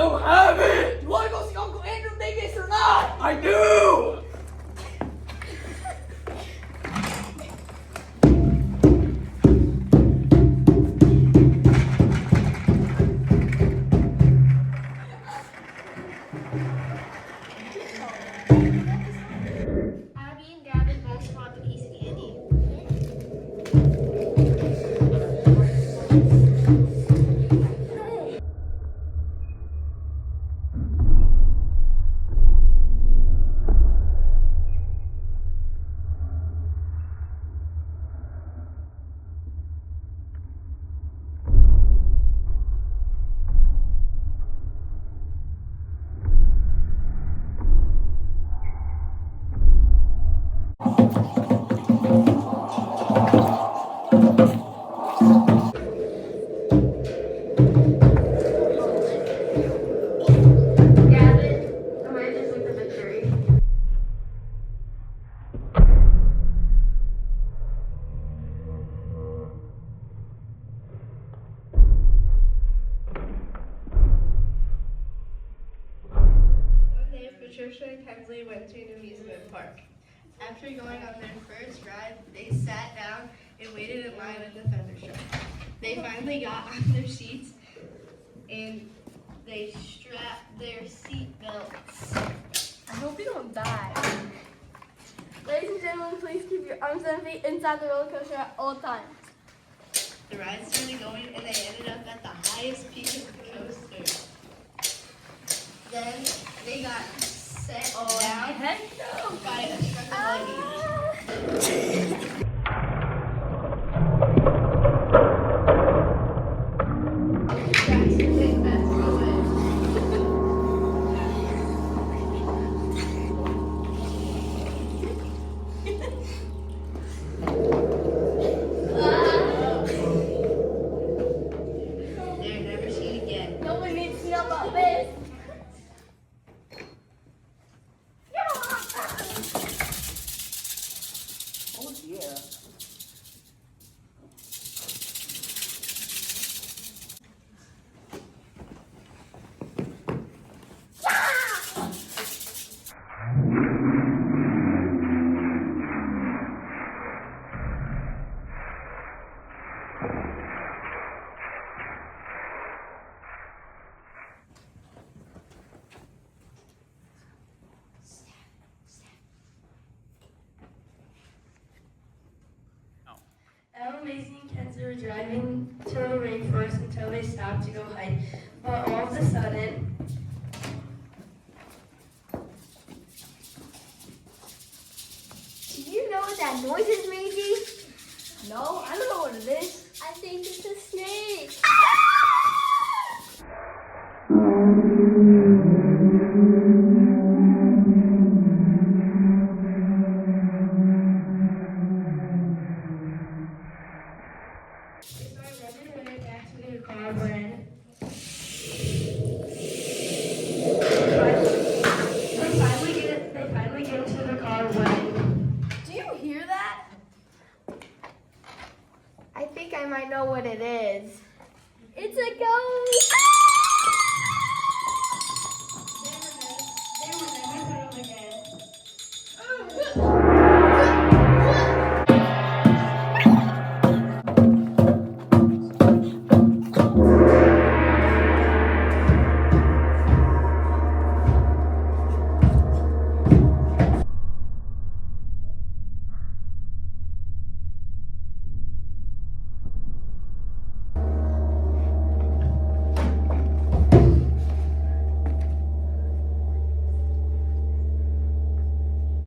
don't have it! You want to go see Uncle Andrew Vegas or not? I do! Abby and Gavin both spot the piece of candy. Gavin emerges with the victory. One day, Patricia and Kensley went to an amusement park. After going on their first ride, they sat down and waited in line at the feather show. They finally got on their seats and they strapped their seat belts. I hope you don't die. Ladies and gentlemen, please keep your arms and feet inside the roller coaster at all times. The ride started going and they ended up at the highest peak of the coaster. Then they got set down by a truck of luggage. They're never seen again. No one needs to know about this. Oh yeah. Ella, Maisie, and Kenzie were driving to the rainforest until they stopped to go hike. But all of a sudden, Do you know what that noise is, Maisie? No, I don't know what it is. I think it's a snake. they started running their way back to their car when they finally get into the car when Do you hear that? I think I might know what it is. It's a ghost.